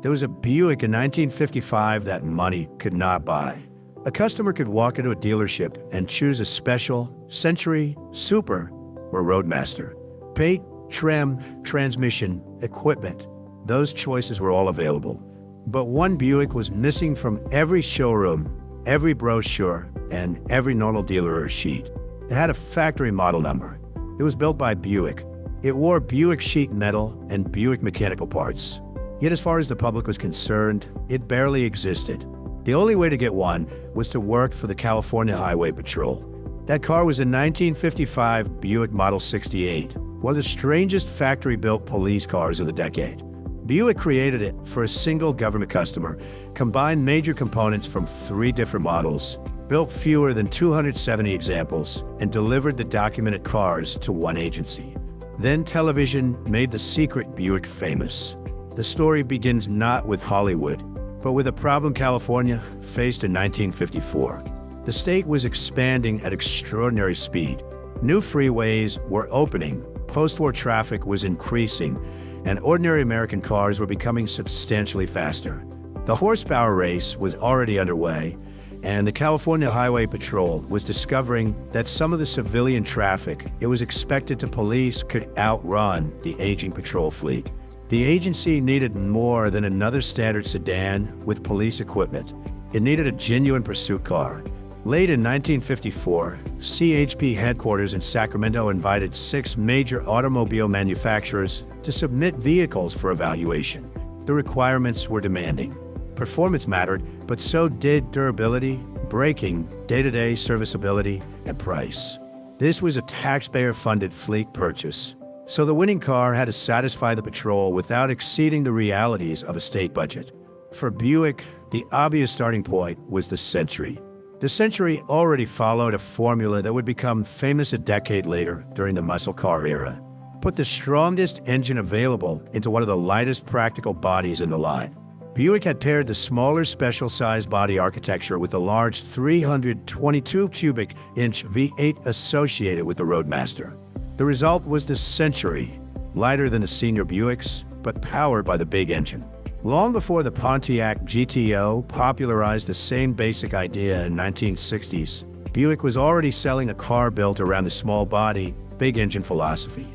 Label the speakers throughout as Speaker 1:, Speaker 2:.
Speaker 1: There was a Buick in 1955 that money could not buy. A customer could walk into a dealership and choose a special, Century, Super, or Roadmaster. Paint, trim, transmission, equipment. Those choices were all available. But one Buick was missing from every showroom, every brochure, and every normal dealer sheet. It had a factory model number. It was built by Buick. It wore Buick sheet metal and Buick mechanical parts. Yet as far as the public was concerned, it barely existed. The only way to get one was to work for the California Highway Patrol. That car was a 1955 Buick Model 68, one of the strangest factory-built police cars of the decade. Buick created it for a single government customer, combined major components from 3 different models, built fewer than 270 examples, and delivered the documented cars to one agency. Then television made the secret Buick famous. The story begins not with Hollywood, but with a problem California faced in 1954. The state was expanding at extraordinary speed. New freeways were opening, post-war traffic was increasing, and ordinary American cars were becoming substantially faster. The horsepower race was already underway, and the California Highway Patrol was discovering that some of the civilian traffic it was expected to police could outrun the aging patrol fleet. The agency needed more than another standard sedan with police equipment. It needed a genuine pursuit car. Late in 1954, CHP headquarters in Sacramento invited 6 major automobile manufacturers to submit vehicles for evaluation. The requirements were demanding. Performance mattered, but so did durability, braking, day-to-day serviceability, and price. This was a taxpayer-funded fleet purchase, so the winning car had to satisfy the patrol without exceeding the realities of a state budget. For Buick, the obvious starting point was the Century. The Century already followed a formula that would become famous a decade later during the muscle car era. Put the strongest engine available into one of the lightest practical bodies in the line. Buick had paired the smaller special-sized body architecture with the large 322 cubic inch V8 associated with the Roadmaster. The result was the Century, lighter than the senior Buicks, but powered by the big engine. Long before the Pontiac GTO popularized the same basic idea in the 1960s, Buick was already selling a car built around the small body, big engine philosophy.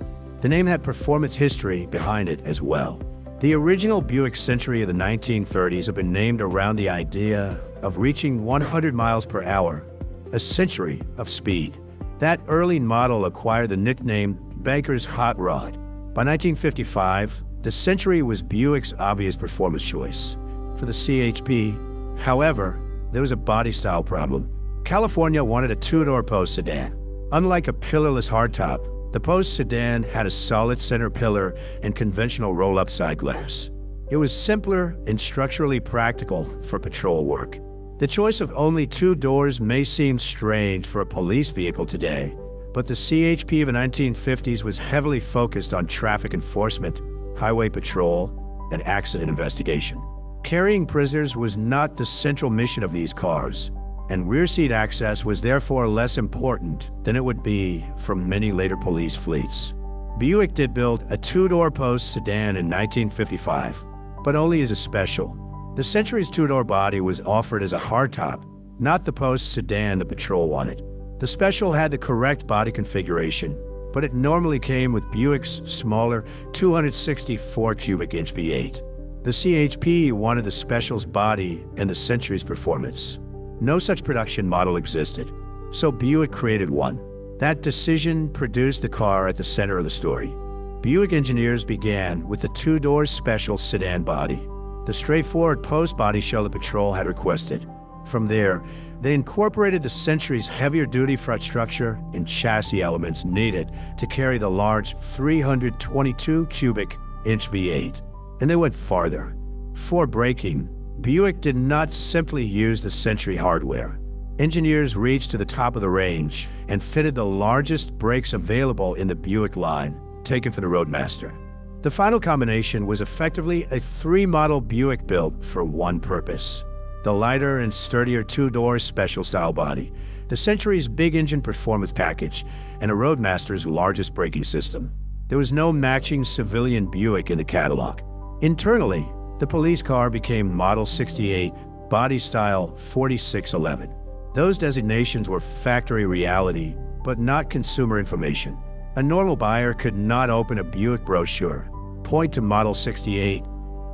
Speaker 1: The name had performance history behind it as well. The original Buick Century of the 1930s had been named around the idea of reaching 100 miles per hour, a century of speed. That early model acquired the nickname Baker's Hot Rod. By 1955, the Century was Buick's obvious performance choice. For the CHP, however, there was a body style problem. California wanted a 2-door post sedan. Unlike a pillarless hardtop, the post sedan had a solid center pillar and conventional roll-up side glass. It was simpler and structurally practical for patrol work. The choice of only 2 doors may seem strange for a police vehicle today, but the CHP of the 1950s was heavily focused on traffic enforcement, highway patrol, and accident investigation. Carrying prisoners was not the central mission of these cars, and rear seat access was therefore less important than it would be from many later police fleets. Buick did build a 2-door post sedan in 1955, but only as a special. The Century's 2-door body was offered as a hardtop, not the post sedan the patrol wanted. The special had the correct body configuration, but it normally came with Buick's smaller 264 cubic inch V8. The CHP wanted the special's body and the Century's performance. No such production model existed, so Buick created one. That decision produced the car at the center of the story. Buick engineers began with the 2-door special sedan body, the straightforward post body shell the patrol had requested. From there, they incorporated the Century's heavier-duty front structure and chassis elements needed to carry the large 322 cubic inch V8. And they went farther. For braking, Buick did not simply use the Century hardware. Engineers reached to the top of the range and fitted the largest brakes available in the Buick line, taken for the Roadmaster. The final combination was effectively a 3-model Buick built for one purpose: the lighter and sturdier 2-door special style body, the Century's big engine performance package, and a Roadmaster's largest braking system. There was no matching civilian Buick in the catalog. Internally, The police car became Model 68, body style 4611. Those designations were factory reality, but not consumer information. A normal buyer could not open a Buick brochure, point to Model 68,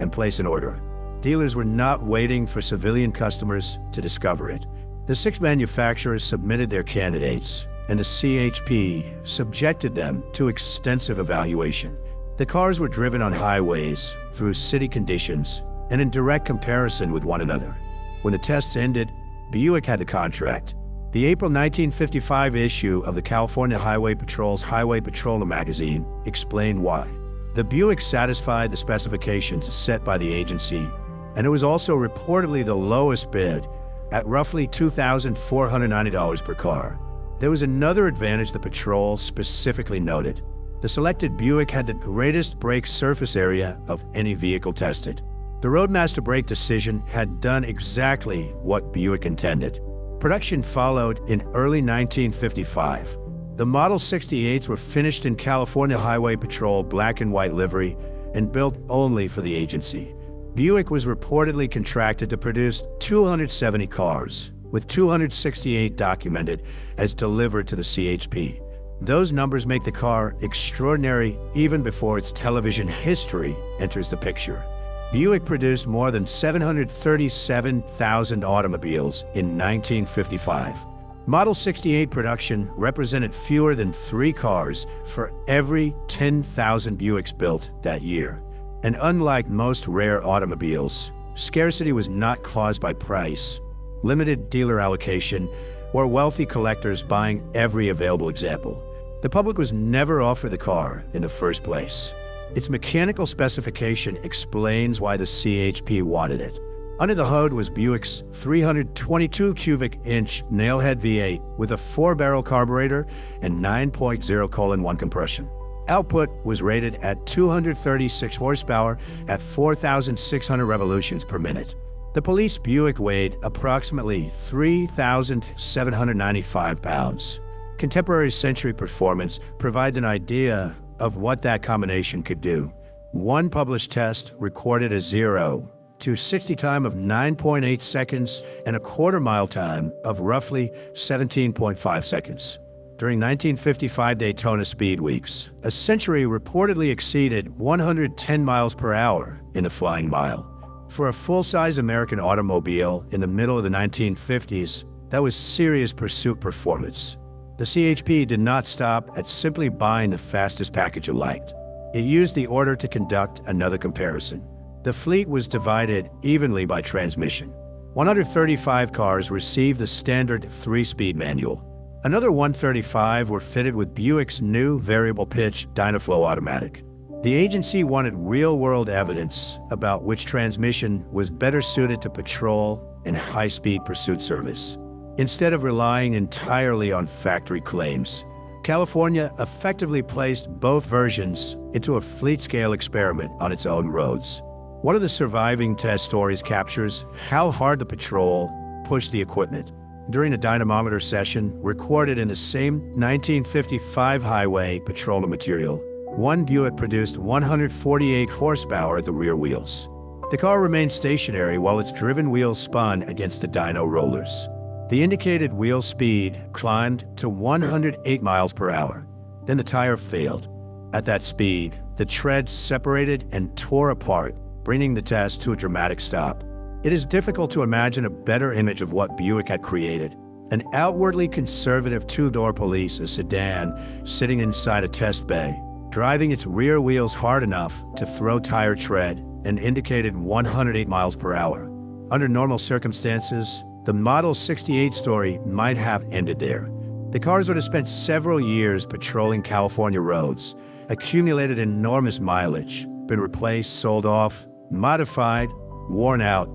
Speaker 1: and place an order. Dealers were not waiting for civilian customers to discover it. The 6 manufacturers submitted their candidates, and the CHP subjected them to extensive evaluation. The cars were driven on highways, through city conditions, and in direct comparison with one another. When the tests ended, Buick had the contract. The April 1955 issue of the California Highway Patrol's Highway Patroller magazine explained why. The Buick satisfied the specifications set by the agency, and it was also reportedly the lowest bid at roughly $2,490 per car. There was another advantage the patrol specifically noted. The selected Buick had the greatest brake surface area of any vehicle tested. The Roadmaster brake decision had done exactly what Buick intended. Production followed in early 1955. The Model 68s were finished in California Highway Patrol black and white livery and built only for the agency. Buick was reportedly contracted to produce 270 cars, with 268 documented as delivered to the CHP. Those numbers make the car extraordinary even before its television history enters the picture. Buick produced more than 737,000 automobiles in 1955. Model 68 production represented fewer than 3 cars for every 10,000 Buicks built that year. And unlike most rare automobiles, scarcity was not caused by price, limited dealer allocation, or wealthy collectors buying every available example. The public was never offered the car in the first place. Its mechanical specification explains why the CHP wanted it. Under the hood was Buick's 322 cubic inch nailhead V8 with a 4-barrel carburetor and 9.0:1 compression. Output was rated at 236 horsepower at 4,600 revolutions per minute. The police Buick weighed approximately 3,795 pounds. Contemporary Century Performance provides an idea of what that combination could do. One published test recorded a 0 to 60 time of 9.8 seconds and a quarter-mile time of roughly 17.5 seconds. During 1955 Daytona Speed Weeks, a Century reportedly exceeded 110 miles per hour in the flying mile. For a full-size American automobile in the middle of the 1950s, that was serious pursuit performance. The CHP did not stop at simply buying the fastest package it liked. It used the order to conduct another comparison. The fleet was divided evenly by transmission. 135 cars received the standard 3-speed manual. Another 135 were fitted with Buick's new variable pitch Dynaflow automatic. The agency wanted real-world evidence about which transmission was better suited to patrol and high-speed pursuit service. Instead of relying entirely on factory claims, California effectively placed both versions into a fleet-scale experiment on its own roads. One of the surviving test stories captures how hard the patrol pushed the equipment. During a dynamometer session recorded in the same 1955 highway patrol material, one Buick produced 148 horsepower at the rear wheels. The car remained stationary while its driven wheels spun against the dyno rollers. The indicated wheel speed climbed to 108 miles per hour. Then the tire failed. At that speed, the treads separated and tore apart, bringing the test to a dramatic stop. It is difficult to imagine a better image of what Buick had created. An outwardly conservative 2-door police sedan sitting inside a test bay, driving its rear wheels hard enough to throw tire tread and indicated 108 miles per hour. Under normal circumstances, the Model 68 story might have ended there. The cars would have spent several years patrolling California roads, accumulated enormous mileage, been replaced, sold off, modified, worn out,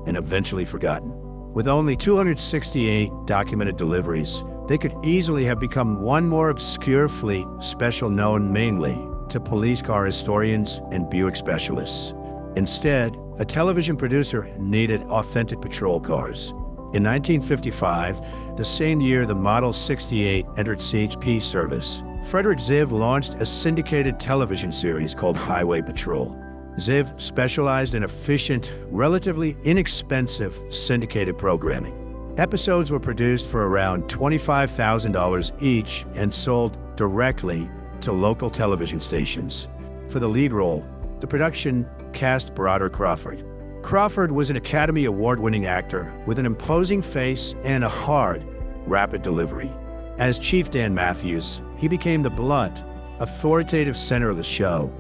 Speaker 1: and eventually forgotten. With only 268 documented deliveries, they could easily have become one more obscure fleet, special known mainly to police car historians and Buick specialists. Instead, a television producer needed authentic patrol cars. In 1955, the same year the Model 68 entered CHP service, Frederick Ziv launched a syndicated television series called Highway Patrol. Ziv specialized in efficient, relatively inexpensive syndicated programming. Episodes were produced for around $25,000 each and sold directly to local television stations. For the lead role, the production cast Broderick Crawford. Crawford was an Academy Award-winning actor with an imposing face and a hard, rapid delivery. As Chief Dan Matthews, he became the blunt, authoritative center of the show,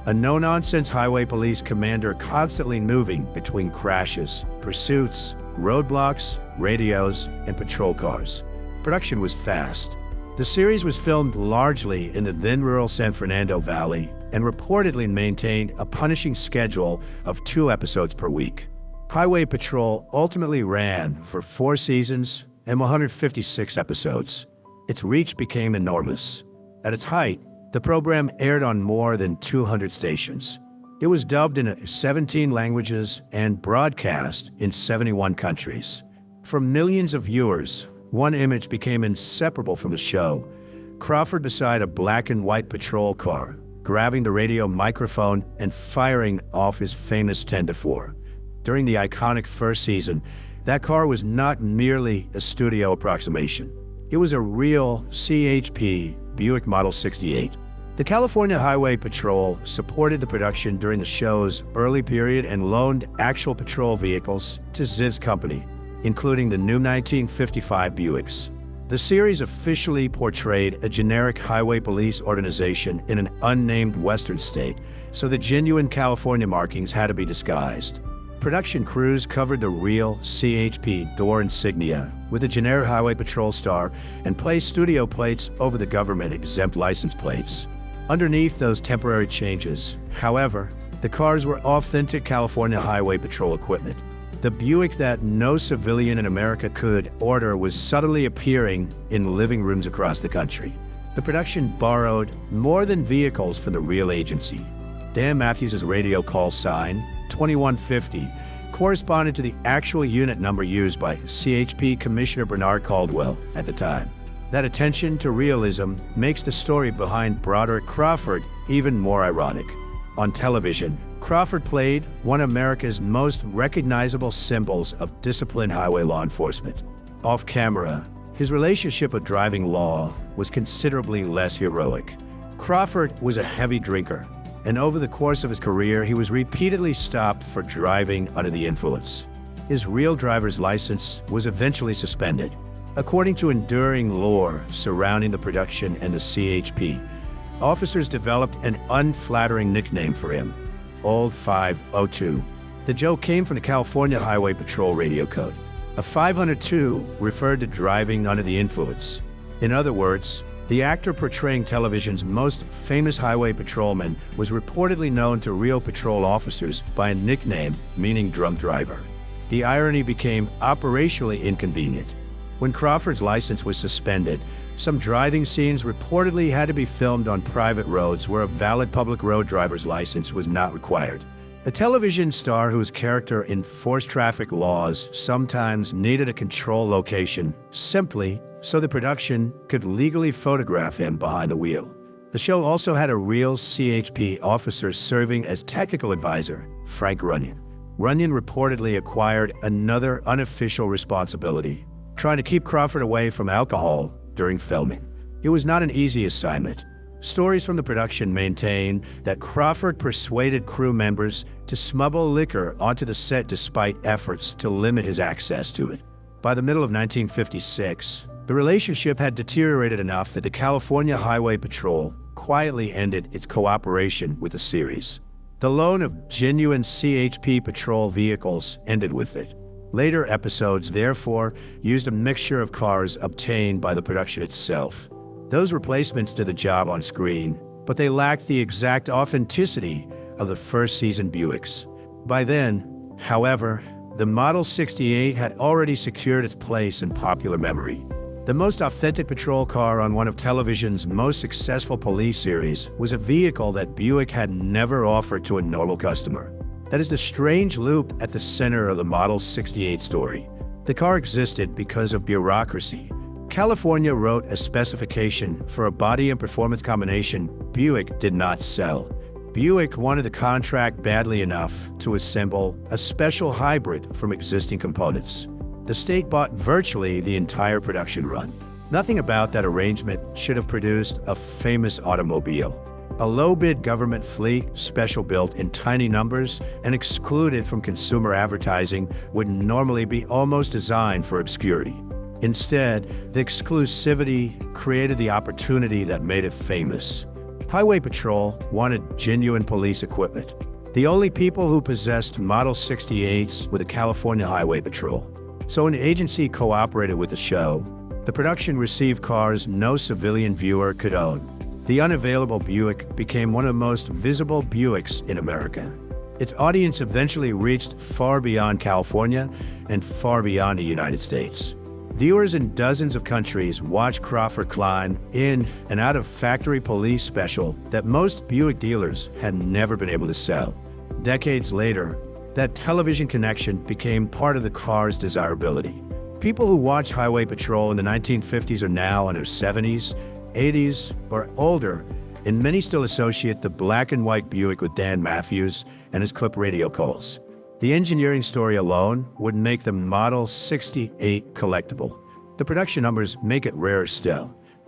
Speaker 1: a no-nonsense highway police commander constantly moving between crashes, pursuits, roadblocks, radios, and patrol cars. Production was fast. The series was filmed largely in the then-rural San Fernando Valley and reportedly maintained a punishing schedule of 2 episodes per week. Highway Patrol ultimately ran for 4 seasons and 156 episodes. Its reach became enormous. At its height, the program aired on more than 200 stations. It was dubbed in 17 languages and broadcast in 71 countries. For millions of viewers, one image became inseparable from the show: Crawford beside a black and white patrol car, grabbing the radio microphone and firing off his famous 10-4. During the iconic first season, that car was not merely a studio approximation. It was a real CHP Buick Model 68. The California Highway Patrol supported the production during the show's early period and loaned actual patrol vehicles to Ziv's company, including the new 1955 Buicks. The series officially portrayed a generic highway police organization in an unnamed western state, so the genuine California markings had to be disguised. Production crews covered the real CHP door insignia with a generic highway patrol star and placed studio plates over the government-exempt license plates. Underneath those temporary changes, however, the cars were authentic California Highway Patrol equipment. The Buick that no civilian in America could order was subtly appearing in living rooms across the country. The production borrowed more than vehicles from the real agency. Dan Matthews' radio call sign, 2150, corresponded to the actual unit number used by CHP Commissioner Bernard Caldwell at the time. That attention to realism makes the story behind Broderick Crawford even more ironic. On television, Crawford played one of America's most recognizable symbols of disciplined highway law enforcement. Off camera, his relationship with driving law was considerably less heroic. Crawford was a heavy drinker, and over the course of his career, he was repeatedly stopped for driving under the influence. His real driver's license was eventually suspended. According to enduring lore surrounding the production and the CHP, officers developed an unflattering nickname for him, Old 502. The joke came from the California Highway Patrol radio code. A 502 referred to driving under the influence. In other words, the actor portraying television's most famous highway patrolman was reportedly known to real patrol officers by a nickname meaning drunk driver. The irony became operationally inconvenient. When Crawford's license was suspended, some driving scenes reportedly had to be filmed on private roads where a valid public road driver's license was not required. A television star whose character enforced traffic laws sometimes needed a control location simply so the production could legally photograph him behind the wheel. The show also had a real CHP officer serving as technical advisor, Frank Runyon. Runyon reportedly acquired another unofficial responsibility: trying to keep Crawford away from alcohol during filming. It was not an easy assignment. Stories from the production maintain that Crawford persuaded crew members to smuggle liquor onto the set despite efforts to limit his access to it. By the middle of 1956, the relationship had deteriorated enough that the California Highway Patrol quietly ended its cooperation with the series. The loan of genuine CHP patrol vehicles ended with it. Later episodes, therefore, used a mixture of cars obtained by the production itself. Those replacements did the job on screen, but they lacked the exact authenticity of the first season Buicks. By then, however, the Model 68 had already secured its place in popular memory. The most authentic patrol car on one of television's most successful police series was a vehicle that Buick had never offered to a normal customer. That is the strange loop at the center of the Model 68 story. The car existed because of bureaucracy. California wrote a specification for a body and performance combination Buick did not sell. Buick wanted the contract badly enough to assemble a special hybrid from existing components. The state bought virtually the entire production run. Nothing about that arrangement should have produced a famous automobile. A low-bid government fleet, special built in tiny numbers and excluded from consumer advertising, would normally be almost designed for obscurity. Instead, the exclusivity created the opportunity that made it famous. Highway Patrol wanted genuine police equipment. The only people who possessed Model 68s were the California Highway Patrol. So an agency cooperated with the show. The production received cars no civilian viewer could own. The unavailable Buick became one of the most visible Buicks in America. Its audience eventually reached far beyond California and far beyond the United States. Viewers in dozens of countries watched Crawford climb in and out of factory police special that most Buick dealers had never been able to sell. Decades later, that television connection became part of the car's desirability. People who watched Highway Patrol in the 1950s are now in their 70s, 80s, or older, and many still associate the black and white Buick with Dan Matthews and his clip radio calls. The engineering story alone would make the Model 68 collectible. The production numbers make it rarer still.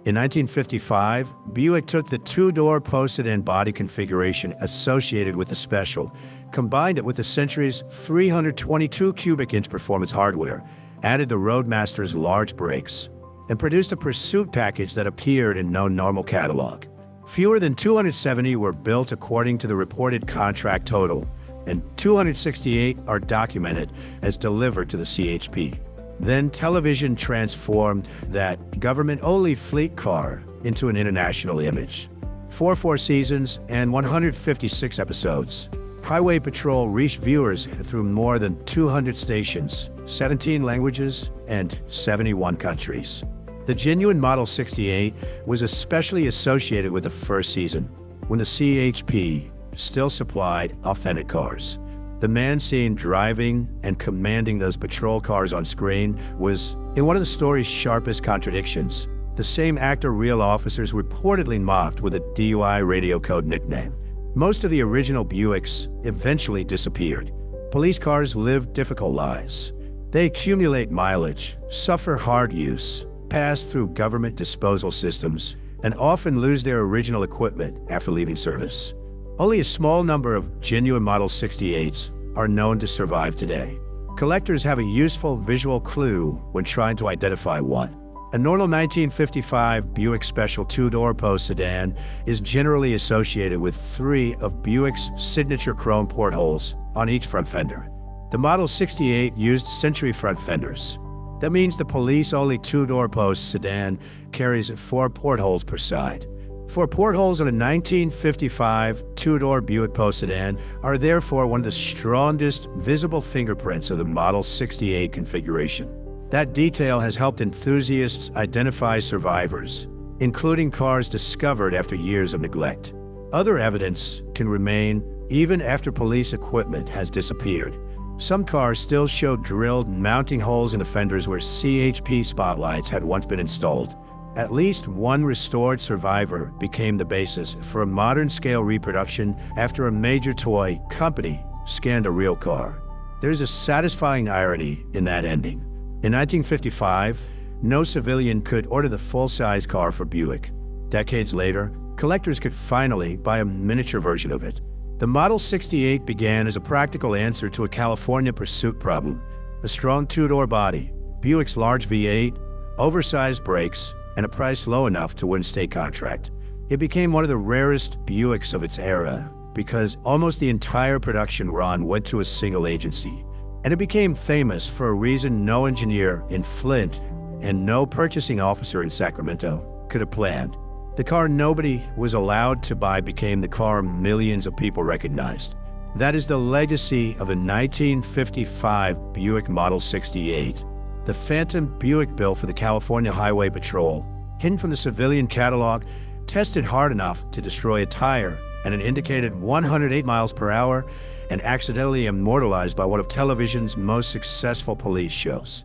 Speaker 1: In 1955, Buick took the two-door post-sedan body configuration associated with the Special, combined it with the Century's 322 cubic inch performance hardware, added the Roadmaster's large brakes, and produced a pursuit package that appeared in no normal catalog. Fewer than 270 were built according to the reported contract total, and 268 are documented as delivered to the CHP. Then television transformed that government-only fleet car into an international image. 4 seasons and 156 episodes. Highway Patrol reached viewers through more than 200 stations, 17 languages, and 71 countries. The genuine Model 68 was especially associated with the first season, when the CHP still supplied authentic cars. The man seen driving and commanding those patrol cars on screen was, in one of the story's sharpest contradictions, the same actor real officers reportedly mocked with a DUI radio code nickname. Most of the original Buicks eventually disappeared. Police cars live difficult lives. They accumulate mileage, suffer hard use, pass through government disposal systems, and often lose their original equipment after leaving service. Only a small number of genuine Model 68s are known to survive today. Collectors have a useful visual clue when trying to identify one. A normal 1955 Buick Special two-door post sedan is generally associated with 3 of Buick's signature chrome portholes on each front fender. The Model 68 used Century front fenders. That means the police-only two-door post sedan carries 4 portholes per side. 4 portholes on a 1955 two-door Buick post sedan are therefore one of the strongest visible fingerprints of the Model 68 configuration. That detail has helped enthusiasts identify survivors, including cars discovered after years of neglect. Other evidence can remain even after police equipment has disappeared. Some cars still show drilled mounting holes in the fenders where CHP spotlights had once been installed. At least one restored survivor became the basis for a modern-scale reproduction after a major toy company scanned a real car. There's a satisfying irony in that ending. In 1955, no civilian could order the full-size car for Buick. Decades later, collectors could finally buy a miniature version of it. The Model 68 began as a practical answer to a California pursuit problem. A strong two-door body, Buick's large V8, oversized brakes, and a price low enough to win state contract. It became one of the rarest Buicks of its era because almost the entire production run went to a single agency. And it became famous for a reason no engineer in Flint and no purchasing officer in Sacramento could have planned. The car nobody was allowed to buy became the car millions of people recognized. That is the legacy of a 1955 Buick Model 68. The phantom Buick built for the California Highway Patrol, hidden from the civilian catalog, tested hard enough to destroy a tire and an indicated 108 miles per hour, and accidentally immortalized by one of television's most successful police shows.